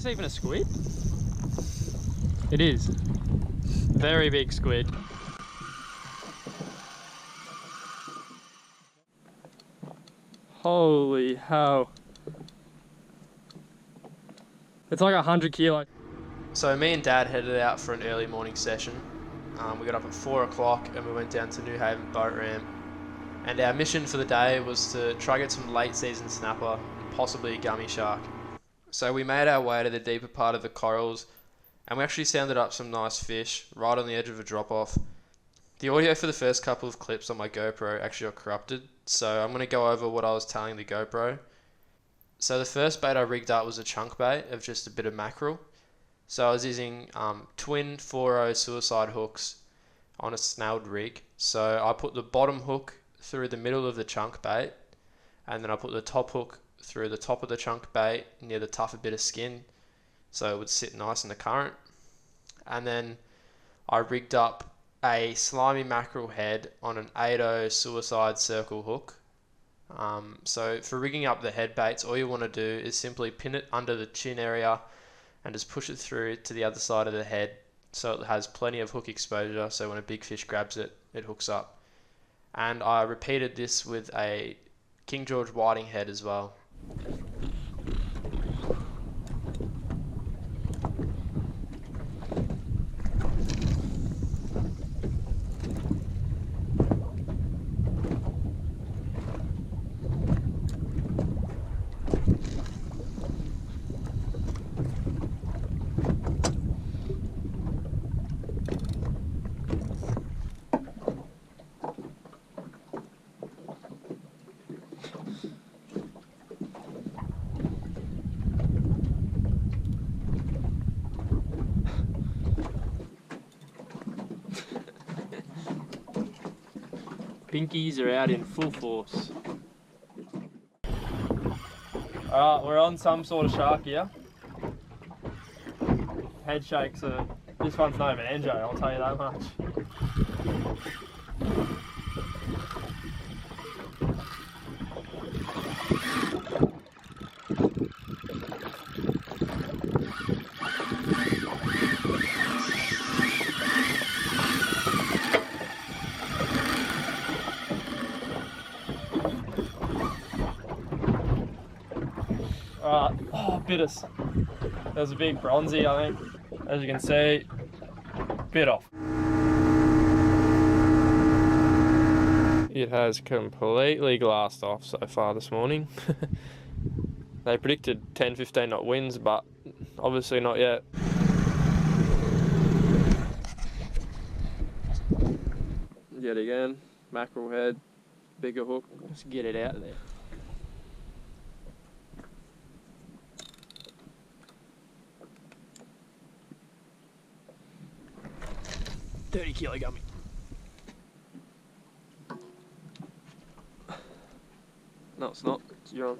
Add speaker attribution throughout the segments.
Speaker 1: this even a squid? It is. Very big squid. Holy hell. It's like 100 kilo. So me and Dad headed out for an early morning session. We got up at 4 o'clock and we went down to New Haven boat ramp. And our mission for the day was to try get some late season snapper and possibly a gummy shark. So we made our way to the deeper part of the corals and we actually sounded up some nice fish right on the edge of a drop off. The audio for the first couple of clips on my GoPro actually got corrupted, so I'm going to go over what I was telling the GoPro. So the first bait I rigged up was a chunk bait of just a bit of mackerel. So I was using twin 4.0 suicide hooks on a snelled rig. So I put the bottom hook through the middle of the chunk bait, and then I put the top hook through the top of the chunk bait near the tougher bit of skin, so it would sit nice in the current. And then I rigged up a slimy mackerel head on an 8.0 suicide circle hook. So for rigging up the head baits, all you want to do is simply pin it under the chin area and just push it through to the other side of the head so it has plenty of hook exposure, so when a big fish grabs it, it hooks up. And I repeated this with a King George whiting head as well. Pinkies are out in full force. Alright, we're on some sort of shark here. Head shakes are... This one's no banjo, I'll tell you that much. Alright, oh, bit us. There's a big bronzy, I think. As you can see, bit off. It has completely glassed off so far this morning. They predicted 10-15 knot winds, but obviously not yet. Yet again, mackerel head, bigger hook. Let's get it out of there. $30 kilo gummy. No, it's not. It's your own.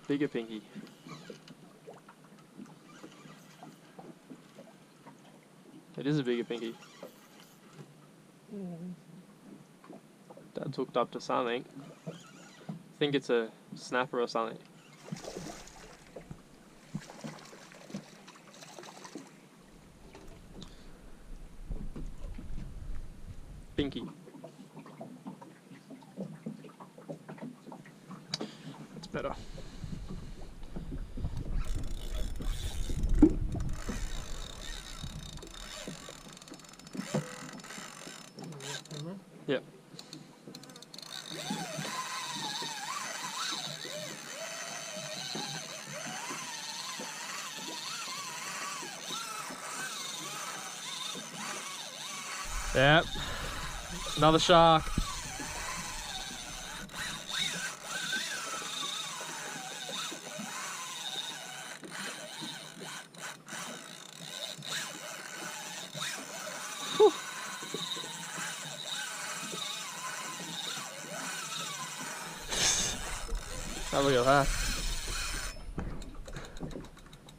Speaker 1: Bigger pinky. It is a bigger pinky. Dad's hooked up to something. I think it's a snapper or something. Pinky. That's better. Yep. Yep. Another shark. Whew. Oh, look at that.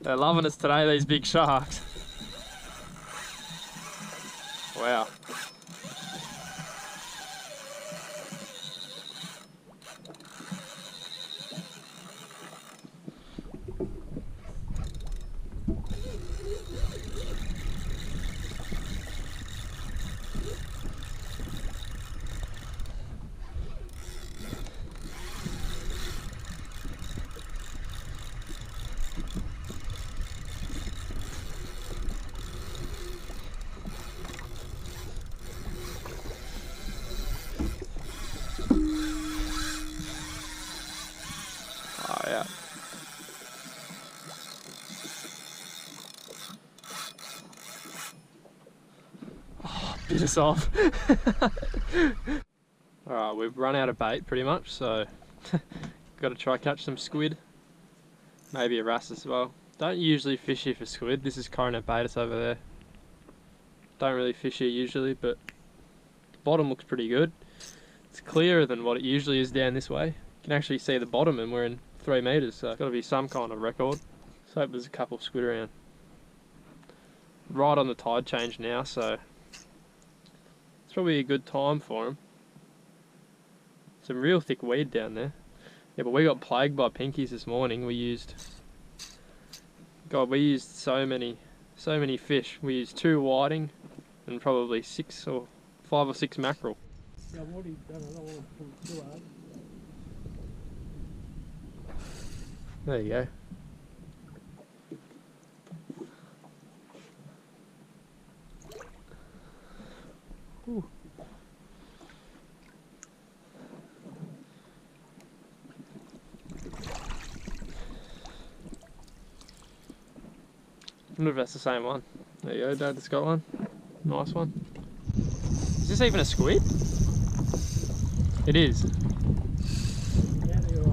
Speaker 1: They're loving us today, these big sharks. Wow. Far out. Oh, bit us off. Alright, we've run out of bait pretty much, so got to try catch some squid. Maybe a wrasse as well. Don't usually fish here for squid. This is coronet baetis over there. Don't really fish here usually, but the bottom looks pretty good. It's clearer than what it usually is down this way. You can actually see the bottom and we're in 3 meters, so it's got to be some kind of record. Let's hope there's a couple of squid around. Right on the tide change now, so it's probably a good time for them. Some real thick weed down there. Yeah, but we got plagued by pinkies this morning. We used so many fish. We used 2 whiting and probably 5 or 6 mackerel.
Speaker 2: Yeah, I've already done it. I don't want to pull it too hard.
Speaker 1: There you go. Ooh. I wonder if that's the same one. There you go, Dad's got one. Nice one. Is this even a squid? It is.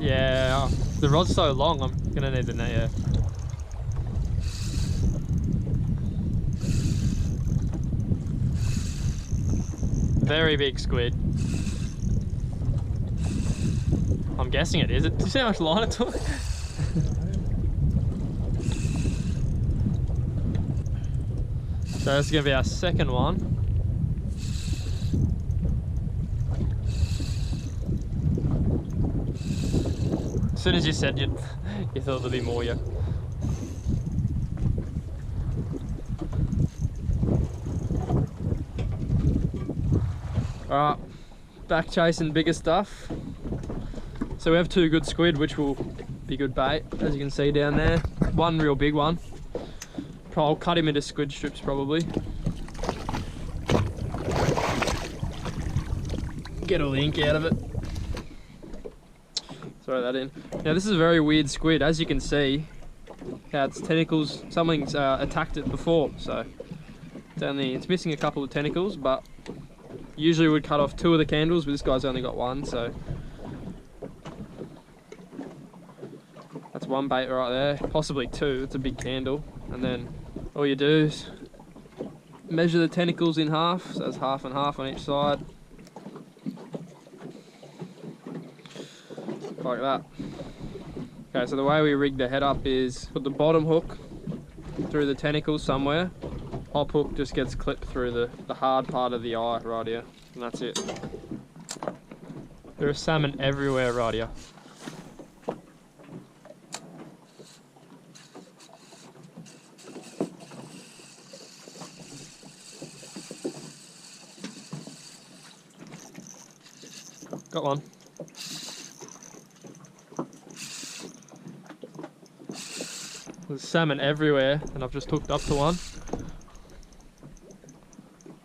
Speaker 1: Yeah, the rod's so long, I'm gonna need the net, yeah. Very big squid. I'm guessing it is. Do you see how much line it took? So this is going to be our second one. As soon as you said you thought there'd be more, yeah. Alright, back chasing bigger stuff. So we have 2 good squid, which will be good bait, as you can see down there. One real big one. I'll cut him into squid strips probably. Get all the ink out of it. Throw that in. Now this is a very weird squid. As you can see, how its tentacles, something's attacked it before. So it's missing a couple of tentacles, but usually we'd cut off 2 of the candles, but this guy's only got 1, so that's 1 bait right there. Possibly 2. It's a big candle. And then all you do is measure the tentacles in half, so it's half and half on each side. Like that. Okay, so the way we rig the head up is put the bottom hook through the tentacles somewhere. Top hook just gets clipped through the hard part of the eye right here, and that's it. There are salmon everywhere right here. Got one. There's salmon everywhere, and I've just hooked up to one.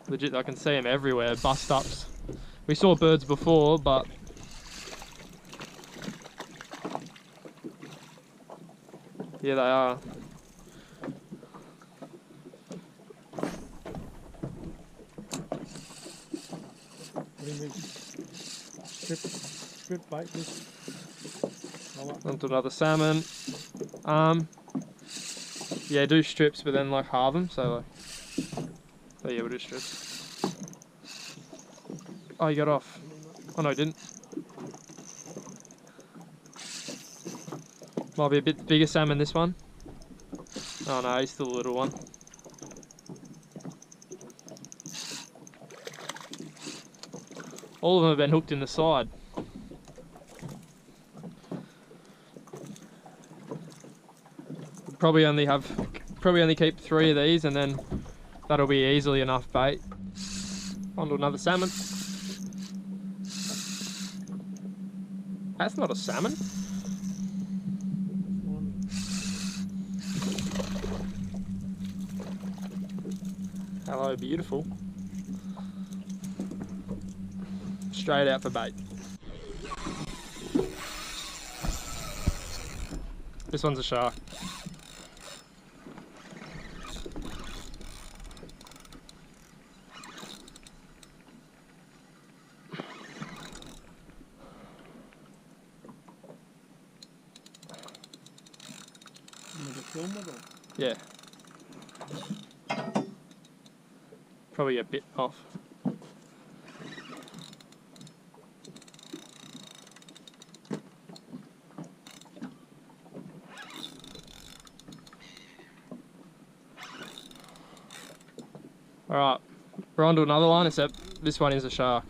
Speaker 1: Legit, I can see them everywhere, bust ups. We saw birds before, but here they are.
Speaker 2: Strip bait this.
Speaker 1: Onto another salmon. Yeah, do strips, but then like halve them. So yeah, we'll do strips. Oh, you got off. Oh no, he didn't. Might be a bit bigger salmon this one. Oh no, he's still a little one. All of them have been hooked in the side. Probably only keep 3 of these, and then that'll be easily enough bait. Onto another salmon. That's not a salmon. Hello, beautiful. Straight out for bait. This one's a shark. Yeah. Probably a bit off. Alright, we're on to another one, except this one is a shark.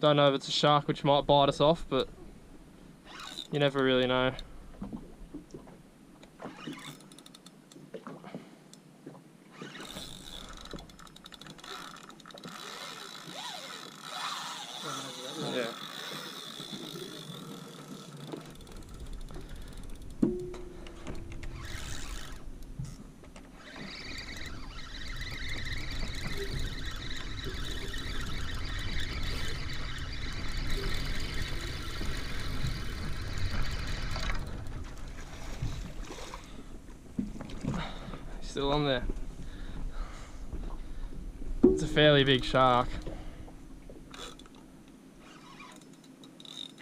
Speaker 1: Don't know if it's a shark which might bite us off, but you never really know. Yeah. Still on there. It's a fairly big shark.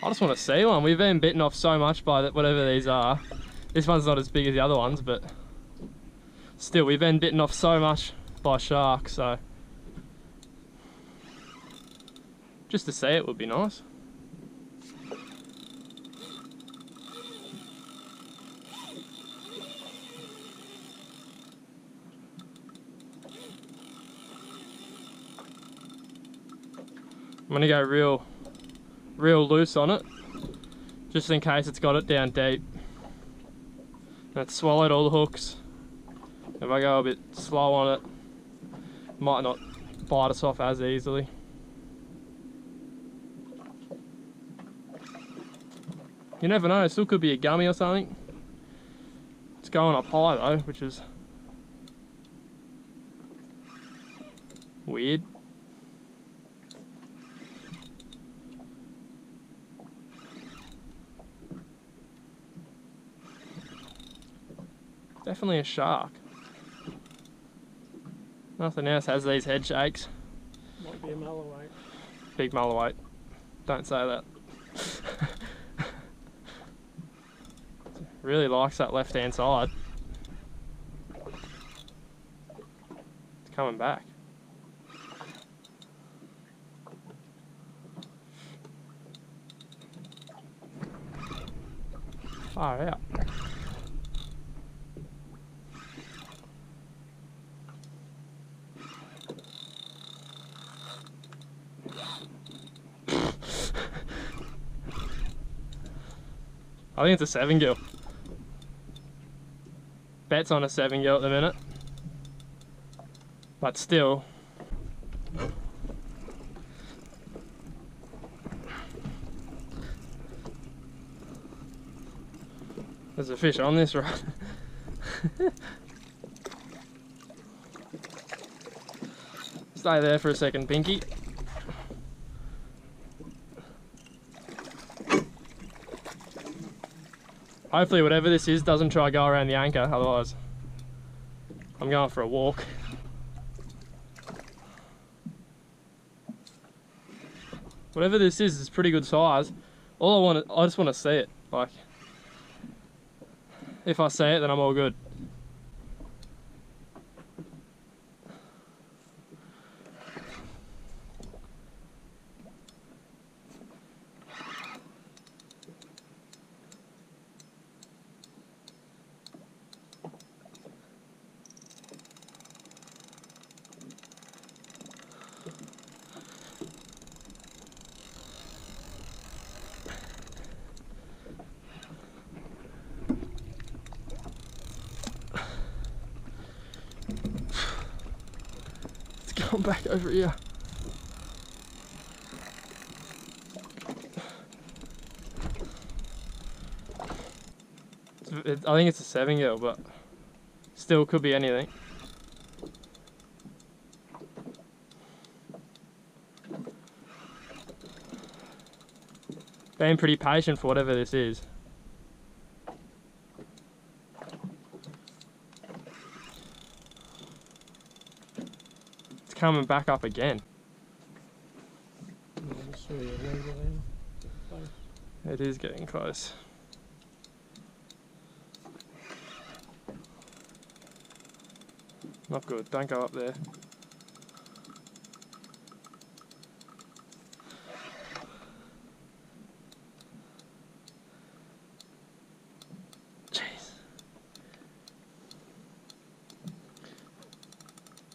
Speaker 1: I just want to see one. We've been bitten off so much by whatever these are. This one's not as big as the other ones, but still, we've been bitten off so much by sharks, so just to see it would be nice. I'm gonna go real loose on it, just in case it's got it down deep. And it's swallowed all the hooks. If I go a bit slow on it, it might not bite us off as easily. You never know, it still could be a gummy or something. It's going up high though, which is weird. Definitely a shark. Nothing else has these head shakes.
Speaker 2: Might be a malowite.
Speaker 1: Big malowite. Don't say that. Really likes that left hand side. It's coming back. Far out. I think it's a 7-gill. Bet's on a 7-gill at the minute. But still. There's a fish on this, right? Stay there for a second, Pinky. Hopefully whatever this is doesn't try to go around the anchor, otherwise I'm going for a walk. Whatever this is pretty good size. I just want to see it. Like, if I see it, then I'm all good. Come back over here. I think it's a 7-gill, but still could be anything. Being pretty patient for whatever this is. It's coming back up again. It is getting close. Not good, don't go up there. Jeez.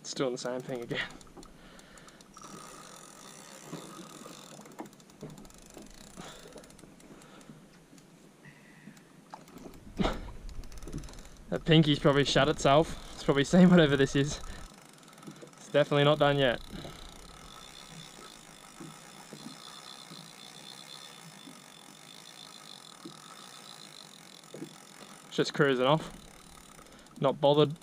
Speaker 1: It's doing the same thing again. That pinky's probably shut itself. It's probably seen whatever this is. It's definitely not done yet. It's just cruising off. Not bothered.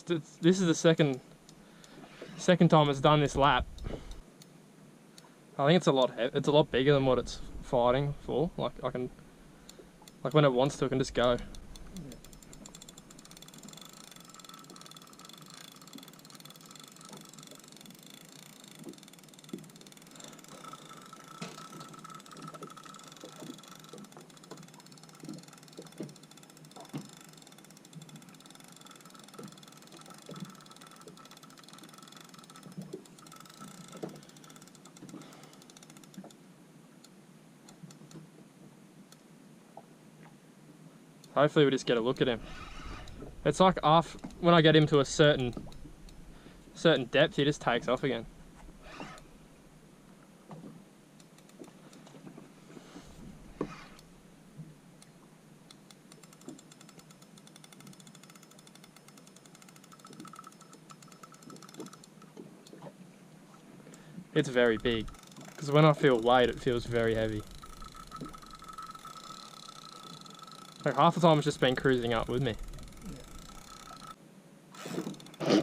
Speaker 1: This is the second time it's done this lap. I think it's a lot bigger than what it's fighting for. Like when it wants to, it can just go. Hopefully we just get a look at him. It's like when I get him to a certain depth, he just takes off again. It's very big, because when I feel weight, it feels very heavy. Like half the time it's just been cruising up with me. Yeah.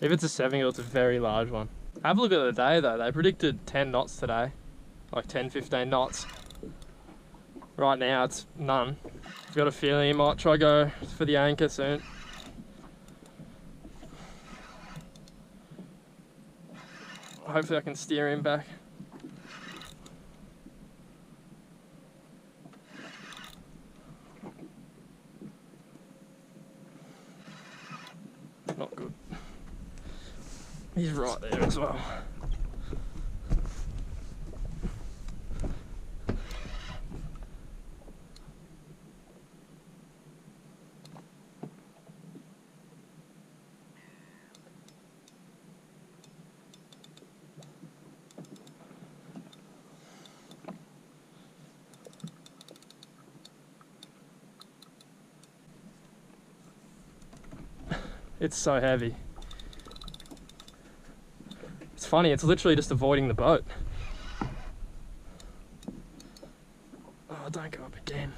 Speaker 1: If it's a 7-gill, it's a very large one. Have a look at the day though. They predicted 10 knots today. Like 10, 15 knots. Right now it's none. I've got a feeling he might try go for the anchor soon. Hopefully I can steer him back. Not good. He's right there as well. It's so heavy. It's funny, it's literally just avoiding the boat. Oh, don't go up again.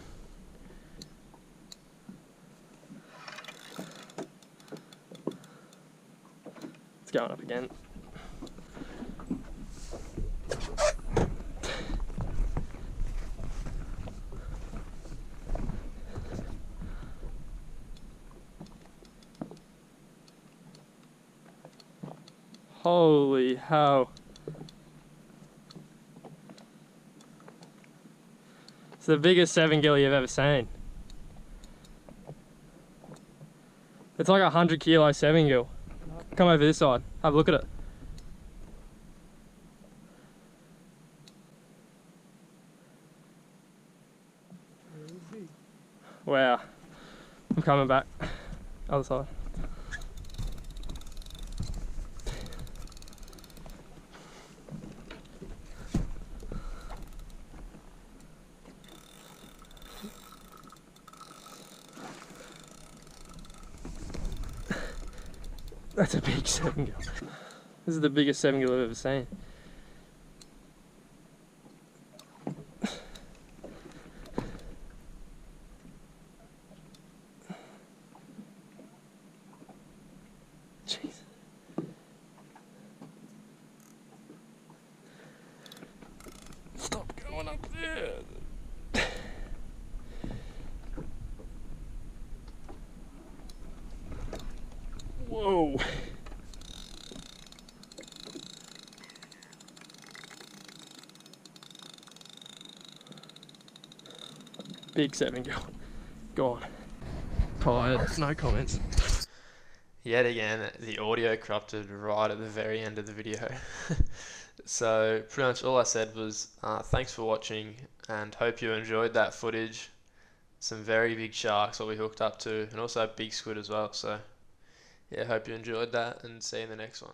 Speaker 1: It's going up again. Holy hell. It's the biggest 7-gill you've ever seen. It's like 100 kilo 7-gill. Come over this side, have a look at it. Wow. I'm coming back. Other side. That's a big 7-gill. This is the biggest 7-gill I've ever seen.
Speaker 2: Whoa. Big 7 gone. Tired, no comments.
Speaker 1: Yet again, the audio corrupted right at the very end of the video. So pretty much all I said was thanks for watching and hope you enjoyed that footage. Some very big sharks what we hooked up to, and also a big squid as well. So yeah, hope you enjoyed that and see you in the next one.